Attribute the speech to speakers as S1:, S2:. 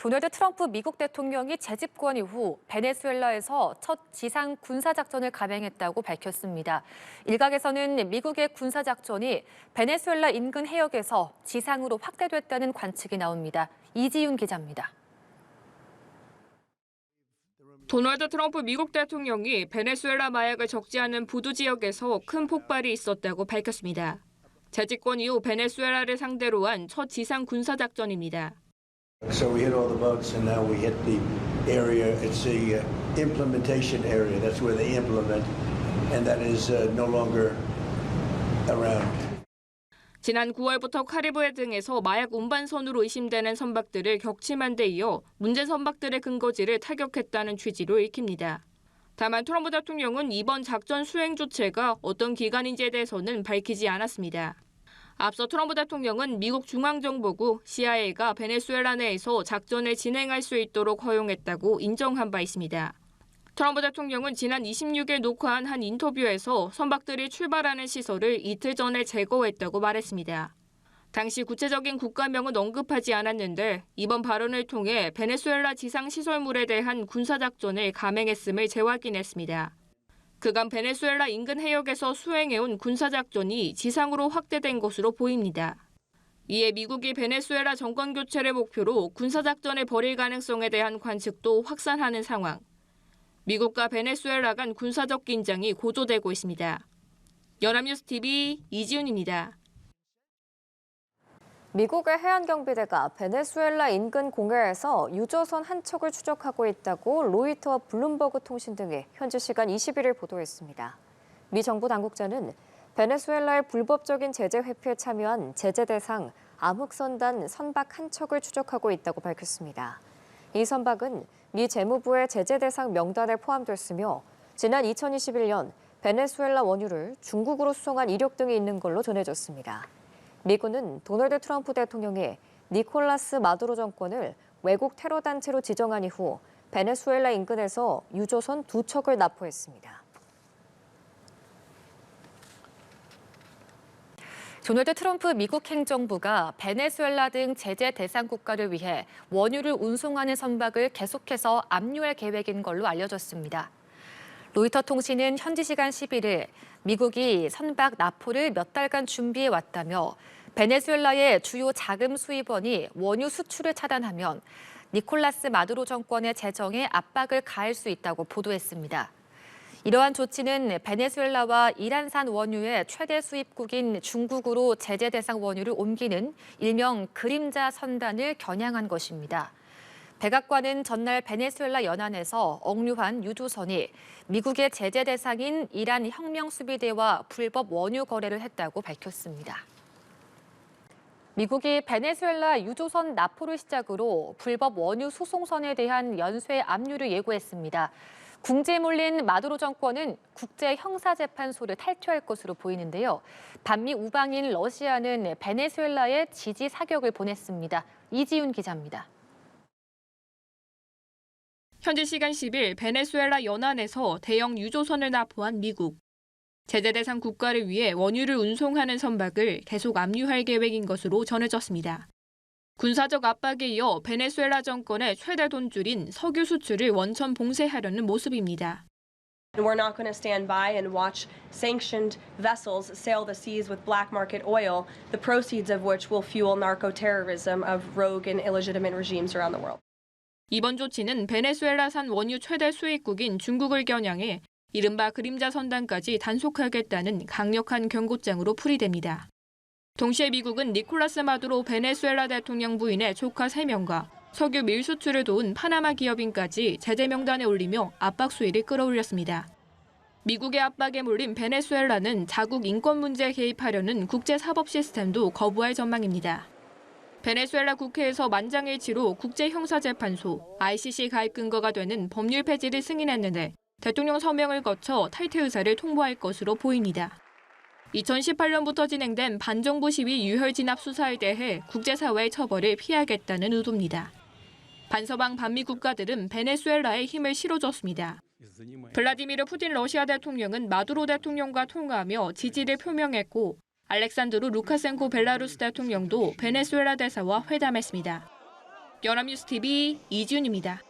S1: 도널드 트럼프 미국 대통령이 재집권 이후 베네수엘라에서 첫 지상 군사작전을 감행했다고 밝혔습니다. 일각에서는 미국의 군사작전이 베네수엘라 인근 해역에서 지상으로 확대됐다는 관측이 나옵니다. 이지윤 기자입니다.
S2: 도널드 트럼프 미국 대통령이 베네수엘라 마약을 적재하는 부두 지역에서 큰 폭발이 있었다고 밝혔습니다. 재집권 이후 베네수엘라를 상대로 한 첫 지상 군사작전입니다.
S3: So we hit all the boats and now we hit the area. It's the implementation area. That's where they implement, and that is no longer around.
S2: 지난 9월부터 카리브해 등에서 마약 운반선으로 의심되는 선박들을 격침한 데 이어 문제 선박들의 근거지를 타격했다는 취지로 읽힙니다. 다만 트럼프 대통령은 이번 작전 수행 주체가 어떤 기관인지에 대해서는 밝히지 않았습니다. 앞서 트럼프 대통령은 미국 중앙정보국 CIA가 베네수엘라 내에서 작전을 진행할 수 있도록 허용했다고 인정한 바 있습니다. 트럼프 대통령은 지난 26일 녹화한 한 인터뷰에서 선박들이 출발하는 시설을 이틀 전에 제거했다고 말했습니다. 당시 구체적인 국가명은 언급하지 않았는데 이번 발언을 통해 베네수엘라 지상 시설물에 대한 군사작전을 감행했음을 재확인했습니다. 그간 베네수엘라 인근 해역에서 수행해온 군사작전이 지상으로 확대된 것으로 보입니다. 이에 미국이 베네수엘라 정권 교체를 목표로 군사작전을 벌일 가능성에 대한 관측도 확산하는 상황. 미국과 베네수엘라 간 군사적 긴장이 고조되고 있습니다. 연합뉴스TV 이지윤입니다.
S4: 미국의 해안경비대가 베네수엘라 인근 공해에서 유조선 한 척을 추적하고 있다고 로이터와 블룸버그 통신 등이 현지 시간 21일 보도했습니다. 미 정부 당국자는 베네수엘라의 불법적인 제재 회피에 참여한 제재 대상 암흑선단 선박 한 척을 추적하고 있다고 밝혔습니다. 이 선박은 미 재무부의 제재 대상 명단에 포함됐으며 지난 2021년 베네수엘라 원유를 중국으로 수송한 이력 등이 있는 걸로 전해졌습니다. 미군은 도널드 트럼프 대통령이 니콜라스 마두로 정권을 외국 테러 단체로 지정한 이후 베네수엘라 인근에서 유조선 2척을 납포했습니다.
S1: 도널드 트럼프 미국 행정부가 베네수엘라 등 제재 대상 국가를 위해 원유를 운송하는 선박을 계속해서 압류할 계획인 걸로 알려졌습니다. 로이터 통신은 현지 시간 11일 미국이 선박 납포를 몇 달간 준비해 왔다며 베네수엘라의 주요 자금 수입원이 원유 수출을 차단하면 니콜라스 마두로 정권의 재정에 압박을 가할 수 있다고 보도했습니다. 이러한 조치는 베네수엘라와 이란산 원유의 최대 수입국인 중국으로 제재 대상 원유를 옮기는 일명 그림자 선단을 겨냥한 것입니다. 백악관은 전날 베네수엘라 연안에서 억류한 유조선이 미국의 제재 대상인 이란 혁명수비대와 불법 원유 거래를 했다고 밝혔습니다. 미국이 베네수엘라 유조선 납포를 시작으로 불법 원유 수송선에 대한 연쇄 압류를 예고했습니다. 궁지에 몰린 마두로 정권은 국제형사재판소를 탈퇴할 것으로 보이는데요. 반미 우방인 러시아는 베네수엘라에 지지 사격을 보냈습니다. 이지윤 기자입니다.
S2: 현지 시간 10일 베네수엘라 연안에서 대형 유조선을 납포한 미국. 제재 대상 국가를 위해 원유를 운송하는 선박을 계속 압류할 계획인 것으로 전해졌습니다. 군사적 압박에 이어 베네수엘라 정권의 최대 돈줄인 석유 수출을 원천 봉쇄하려는 모습입니다.
S5: We're not going to stand by and watch sanctioned vessels sail the seas with black market oil, the proceeds of which will fuel narco-terrorism of rogue and illegitimate regimes around the world.
S2: 이번 조치는 베네수엘라산 원유 최대 수입국인 중국을 겨냥해 이른바 그림자 선단까지 단속하겠다는 강력한 경고장으로 풀이됩니다. 동시에 미국은 니콜라스 마두로 베네수엘라 대통령 부인의 조카 3명과 석유 밀 수출을 도운 파나마 기업인까지 제재 명단에 올리며 압박 수위를 끌어올렸습니다. 미국의 압박에 몰린 베네수엘라는 자국 인권 문제에 개입하려는 국제사법 시스템도 거부할 전망입니다. 베네수엘라 국회에서 만장일치로 국제형사재판소 ICC 가입 근거가 되는 법률 폐지를 승인했는데 대통령 서명을 거쳐 탈퇴 의사를 통보할 것으로 보입니다. 2018년부터 진행된 반정부 시위 유혈 진압 수사에 대해 국제사회의 처벌을 피하겠다는 의도입니다. 반서방 반미 국가들은 베네수엘라에 힘을 실어줬습니다. 블라디미르 푸틴 러시아 대통령은 마두로 대통령과 통화하며 지지를 표명했고 알렉산드루 루카센코 벨라루스 대통령도 베네수엘라 대사와 회담했습니다. 연합뉴스 TV 이지윤입니다.